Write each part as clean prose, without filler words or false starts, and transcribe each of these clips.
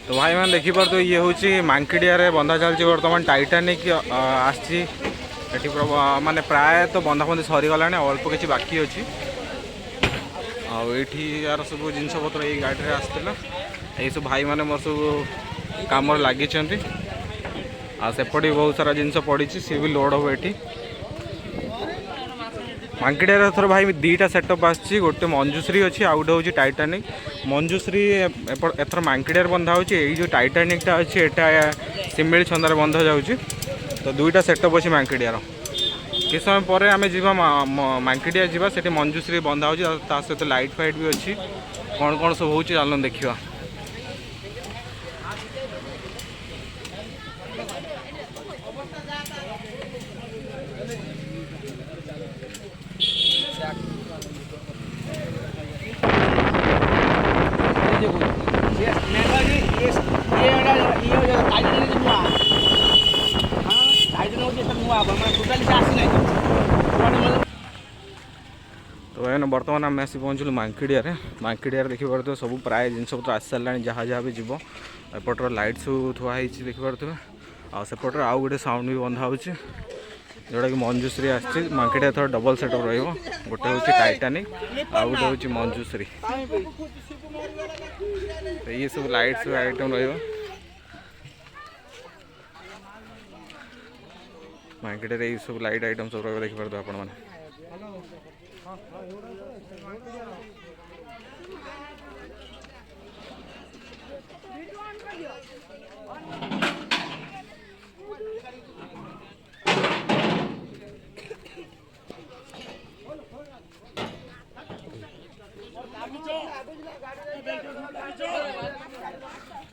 तो भाई मैंने देखिपे ये हूँ मांकिडिया बंधा चलती बर्तमान टाइटानिक आसी माने प्राय तो बंधाबंधी सरीगला अल्प किसी बाकी अच्छी आठी यार सब जिनपतर ये गाड़ी में आसाला ये सब भाई मैंने मोर सब कम लगी आसेपटे बहुत सारा जिनस पड़ी सी भी लोड हम ये मांकिडिया थर भाई दीटा सेटअप आसी गोटे मंजूश्री अच्छी आउ गोटे हूँ टाइटानिक मंजूश्री एथर मांकिडिया बंधा हो टाइटानिकटा अच्छी एटा सिमिली छंदार बंधा जाऊँगी तो दुईटा सेटअप अच्छी मांकिडियार कि समय पर आम जा मांकिडिया जावा से मंजूश्री बंधा हो सहित लाइट फाइट भी अच्छी कौन कौन सब हो चल देखा तो भाई बर्तमान आम आसी पहुँचलु मांकिडिया देखिपे सब प्राय जिनपतर आसी सारे जहाँ जहाँ भी जीव एपटर लाइट सब थुआई देखिपे आसेपटर आउ गोटे साउंड भी बंधा हो जोटा कि मंजूश्री आसी मांकिडिया थोड़ा डबल सेटअप रोटे हूँ टाइटानिक आउ गोटे हूँ मंजूश्री तो ये सब लाइट सब आइटम मार्केट ये सब लाइट आइटम सब देखिए आपण मैंने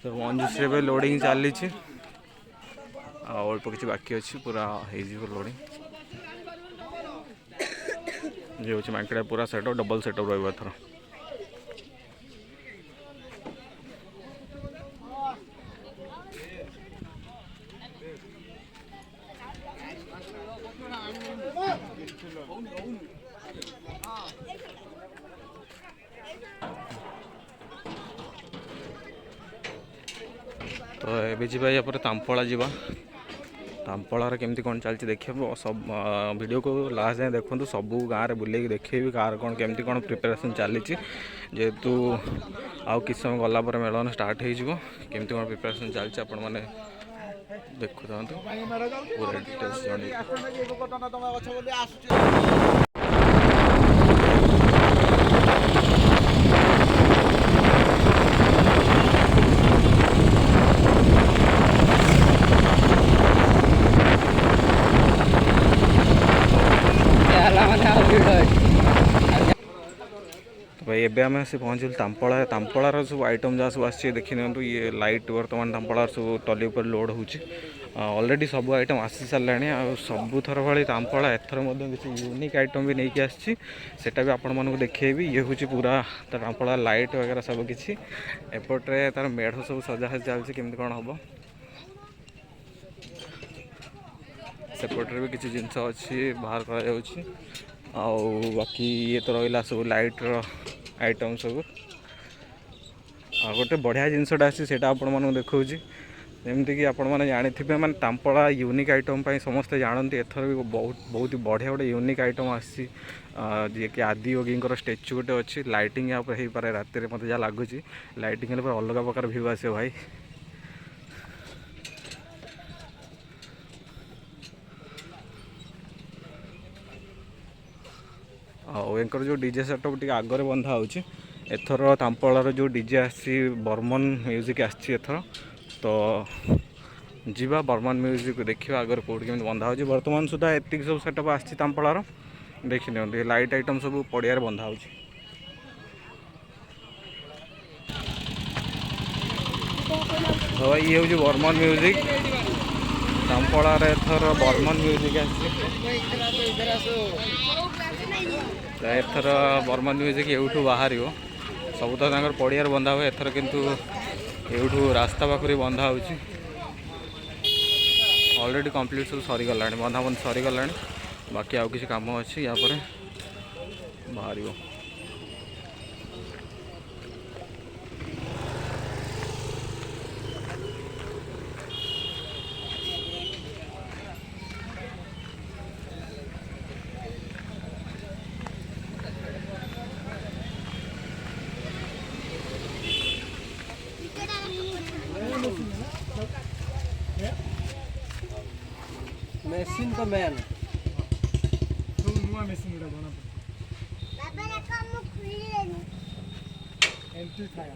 तो मंजूश्री लोडिंग चली अल्प किसी बाकी अच्छी पूरा हो लोडिंग ये हूँ मांकिडिया पूरा सेटअप डबल सेटअप रहा तो ये जी भाई पर तांपला जावा तांपलार केमती कौन चलती देखिए सब वीडियो को लास्ट जाए देखो सबू गाँव में बुले देखेबी कार कौन केमती कौन प्रिपेरेसन चली जेहेतु आउ कि समय गला मेलन स्टार्ट होमती कौन प्रिपेरेसन चलती आपण मैंने देखु पूरा डिटेल्स भाई एबे आम से पहुँचल तांपला तांपलार सब आइटम जहाँ सब आसी देखी नि ये लाइट बर्तमान तांपलार सब टली पर लोड हो ऑलरेडी सब आइटम आसी सारे आ सबू थर भाई तांपला एथर किसी यूनिक आइटम भी नहीं आसी सेटा भी आपण मानक देखेबी ये हूँ पूरा तांपला लाइट वगैरह सब किसी एपटे तार मेढ़ सब सजा चलती केमती कौन हम सेपटे भी किसी जिनस अच्छी बाहर कर बाकी ये तो रहा सब लाइट्र आइटम सब गोटे बढ़िया जिनसटा आसी आपण मानक देखा जमीक आपण मैंने जानी मैंने तांपला यूनिक आइटम समस्ते जानते एथर भी बहुत बढ़िया गोटे यूनिक आइटम आसी जी कि आदि योगी स्टेच्यू गोटे अच्छी लाइटिंग यहाँ हो पारे रात मत जहाँ लगुच लाइटिंग अलग प्रकार भ्यू आस भाई आंकर जो डीजे सेटअप टी आगे बंधा हो एथर तांपलार जो डीजे आसी बर्मन म्यूजिक आथर तो जीवा बर्मन म्यूजिक देखा आगे कौट केमी बंधा हो बर्तमान सुधा एतिक सब सेटअप आसी तांपलार देखी नि लाइट आइटम सब पड़िया बंधा हो तो भाई ये हूँ बर्मन म्यूजिक तांपलार एथर बर्मन म्यूजिक एथर बर्मन म्यूजिक यूठू बाहर सब तो पड़ियार बंधा हुए एथर किंतु यूठू रास्ता पाखरी बंधा हो ऑलरेडी कंप्लीट सब सरीगला बंधाबंध सरीगला बाकी आउ किसी काम अच्छी या बाहर मेसिन तो मेन ସବୁ ନୂଆ ମେସିନ୍ ଗୁଡ଼ା ଜଣା ଏଣ୍ଟ୍ରି ଥାଏ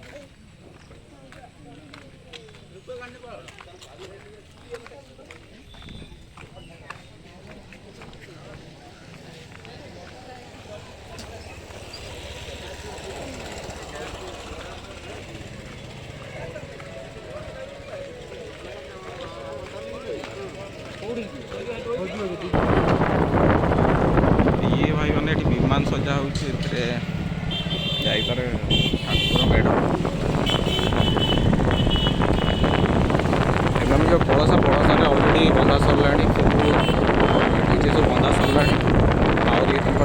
ये भाई मैंने विमान सजा होपारे ठाकुर मेढ़ एम जो कलसा अलरेडी बंधा सरला सब डीजे सब बंधा सरला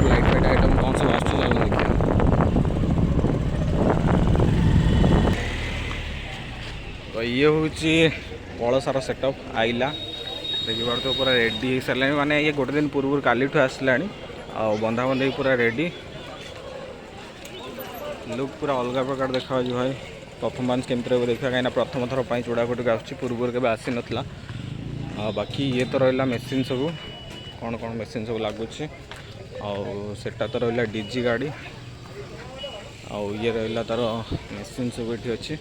लाइट फाइट आइटम कौन सब आस देखिए तो ये हूँ कलसार सेटअप आइला देखिए तो पूरा रेडी हो सारे माने ये गोटे दिन पूर्व काली आसला बंधा बंधे पूरा रेडी लुक पूरा अलग प्रकार देखा भाई परफॉर्मेंस केमती रही देखा कहीं प्रथम थर पर चूड़ाकोटी आसूँ पूर्व के आसी नाला बाकी ये तो रहा मेसीन सब कौन कौन मेसीन सब लगुच आटा तो रहा डीजी गाड़ी आउ ये रहा तार मेसीन सब ये अच्छी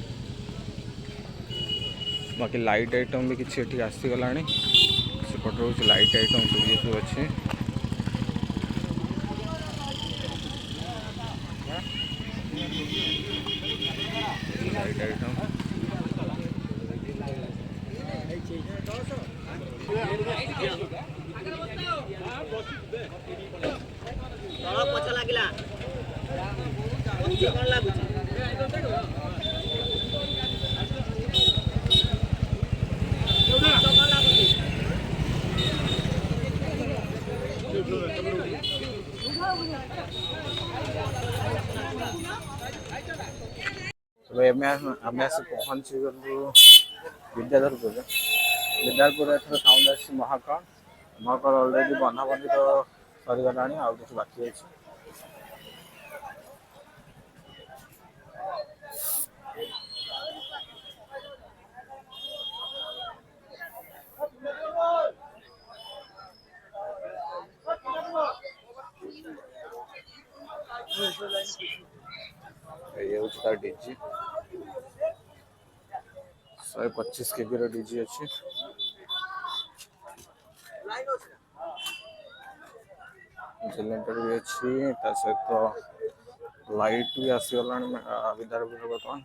बाकी लाइट आइटम भी किसी आसीगला सेपटे रोज लाइट आइटम सब ये सब अच्छे लाइट आइटम आम आसी पहुँची गलु विद्याधरपुर विद्याधरपुर एथर साउंड आसी महाकाल महाकाल अलरेडी बंधा बंधी तो सरीगला आउ कि बाकी अच्छे ये हूँ डीजी 125 केबी डीजी अच्छी जेनेटर भी अच्छी सहित लाइट भी आसीगला विद्याधरपुर बर्तमान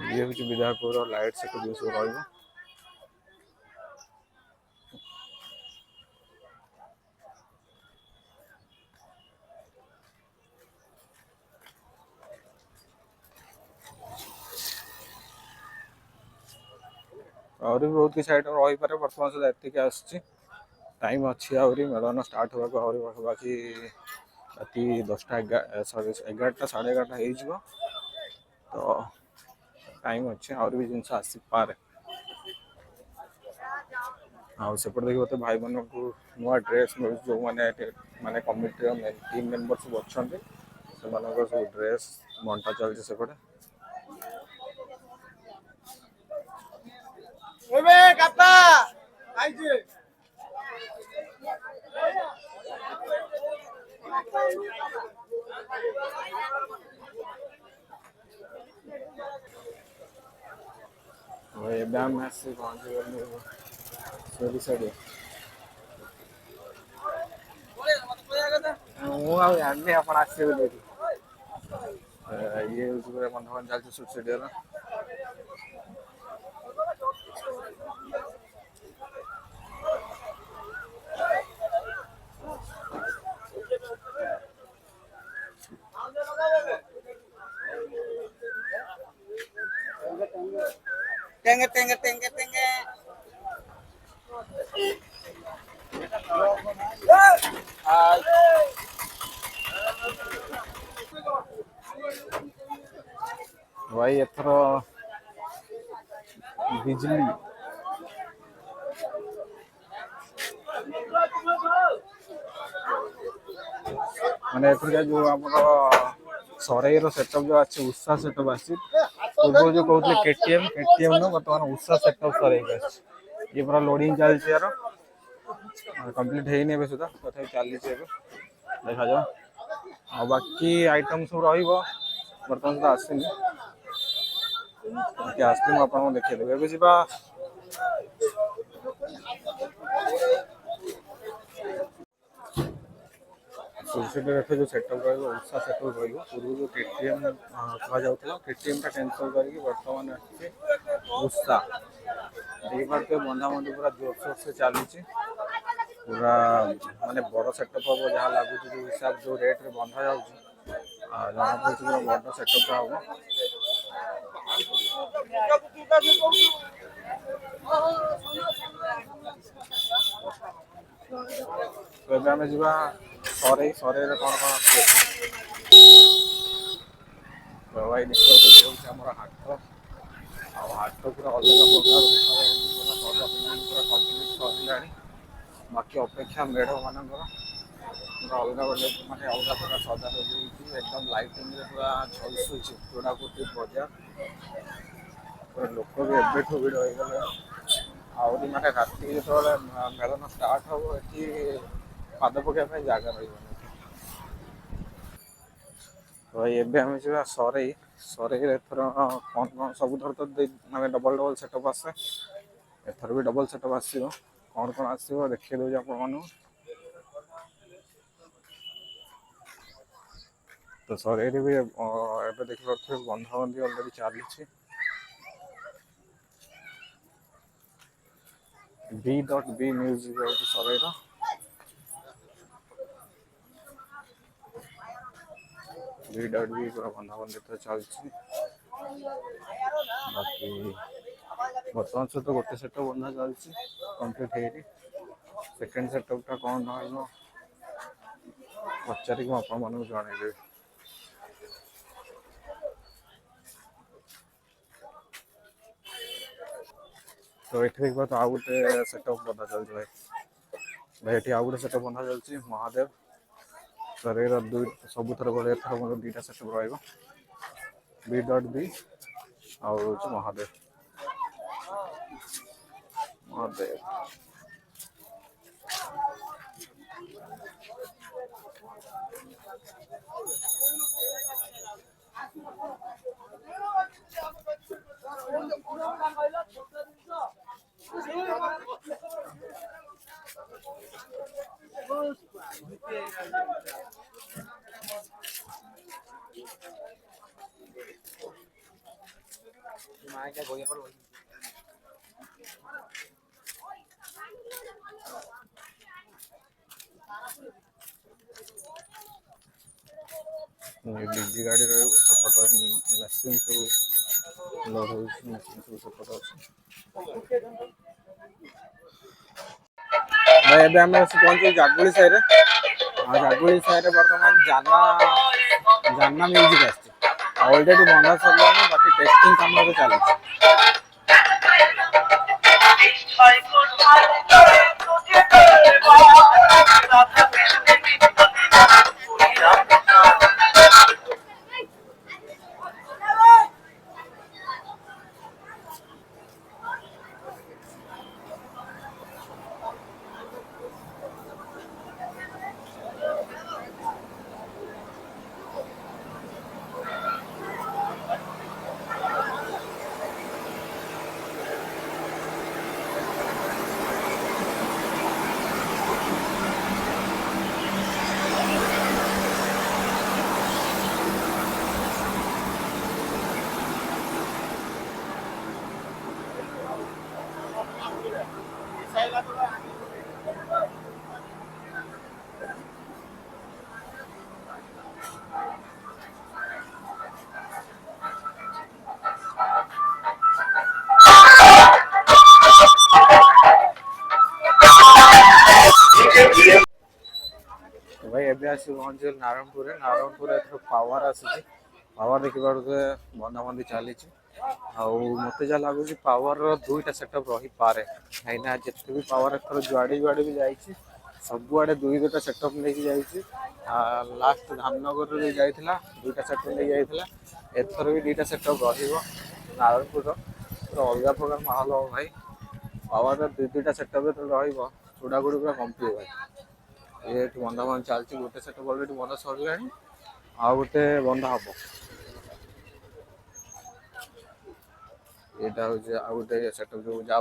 ये हूँ विद्याधरपुर लाइट सेट जो सब रहा और भी बहुत किसी आइटम रही पारे बर्तमान सुधा एतिक आसची टाइम अच्छी आहरी मेलन स्टार्ट होगा आहरी बाकी राति 10टा 11टा 11:30 हो तो टाइम अच्छे और भी जिन आसी पारे आउट देखिए तो भाई मान को नुआ ड्रेस मिल जो मैंने माने कमिटी टीम मेंबर सब अच्छा से सब ड्रेस बंटा चलती सेपटे एम आसी पहुँची गलु सोरी साइड मुझे आप आसवे ये बंधन चलती सुबसिडी Tenge tenge tenge tenge. भाई एथर बिजली माने एथर जो हमर सराई रो सेटअप जो अच्छे उषा सेटअप आसी पूर्व जो कहते केटीएम केटीएम न वर्तमान उषा सेटअप सराई के ये पूरा लोडिंग चलछि यार कंप्लीट है नहीं सुधा तथा चली देखा जाओ आ बाकी आइटम सब रहिबो वर्तमान तो आसेनी बाकी आसले आप देखिए देबे एबे जिबा सुलसिटर जो सेटअप रहिबो उषा सेटअप रहिबो पूर्व जो केटीएम कहा जाउतला केटीएम का कैंसिल करके वर्तमान आछि उषा ये बार तो बंधा बंधी पूरा जोरसोर से चली पूरा माने बड़ सेटअप हम जहाँ लगुच जो हिसाब जो रेट रे बंधा जाऊँ जना पड़े पूरा बड़ सेटअप हम तो आम जा सरे सरे कौन कौन आस भाई देखिए आम हाट हाट पूरा अलग प्रकार पूरा कम्प्लीट सरला बाकी अपेक्षा मेढ़ मानकर पूरा अलग अलग माने अलग प्रकार सजा सजी एकदम लाइटिंग पूरा झलसुची चूड़ाकुटी बजार पूरा लोक भी एबेठू भिड़ हो गले आहरी माने राति जो मेलन स्टार्ट हम ये पाद पकड़ा जगह रही तो ये आम जा सरई सरई एथर कौन कौन सब थर तो माने डबल डबल सेटअप आसे एथर भी डबल सेटअप आसो कौन कौन आसो देखिए दूसरे आप तो सरई भी एबे देखि पारे बंधाबंधी अलरेडी चली B.B म्यूजिक सरईर B.B पूरा बंधाबंधी तो चलती बाकी बर्तमान सहित गोटे सेटअप बंधा चलती कंप्लीट है सेकेंड सेटअपटा कौन रहा पचारिक आपको जनइबी तो ये देख तो आउ गोटे सेटअप बंधा चलती भाई भाई ये आउ गोटे सेटअप बंधा चलती महादेव शरीर दुई सब थर भाई एथर मोर दुईटा सेटअप B.B आउ महादेव महादेव डीजी गाड़ी रपट मेसीन सब लोड हो मेसीन सब सपोर्ट अच्छे भाई एबे आम पहुंचे जागुड़ी साइड जागुड़ी साइड बर्तमान जाना जाना म्यूजिक ऑलरेडी बंधा सरला बाकी टेस्टिंग कम चलती भाई एबे आसी पहुंचल नारायणपुर नारायणपुर एथर पावर आसी पावर देखिए बंधाबंधी चली मत जहाँ लगुच पावर दुईटा सेटअप रही पारे कहीं जिते भी पावर एथर जुआड़े जुआड़े भी जाइए सबुआड़े दुई दुईटा सेटअप लेके जाइए लास्ट धामनगर जो जाइला दुईटा सेटअप लेके जाइला एथर भी दुईटा सेटअप नारायणपुर पूरा अलग प्रकार माहौल हो भाई पावर दुई दुईटा सेटअप चूड़ागुड़ी पूरा कंप्लीट भाई ये बंधाबंध चलती गोटे सेटअप अलरेडी बंधा सरला आ गोटे बंधा हम यहाँ हूँ आ गोटे सेटअप जो जा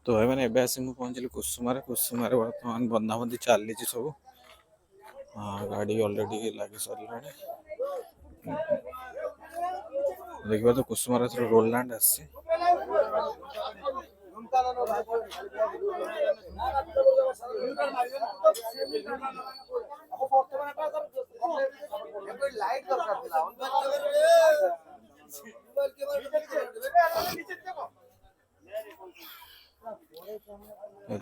तो भाई मैंने एबे आसी पहुंचली कुसुमारे बर्तमान बंधाबंधी चली सब हाँ गाड़ी ऑलरेडी लगे सरला देखिए तो कुसुमार रोलैंड आसी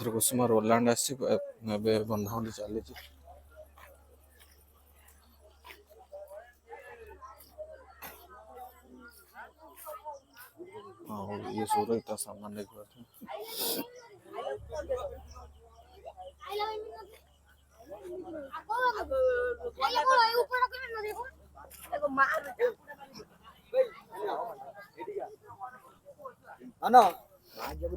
कुसुमार रोलैंड आसी बंधाबंधी चली हाँ ये सूरज इतना सामान देख ना आज जब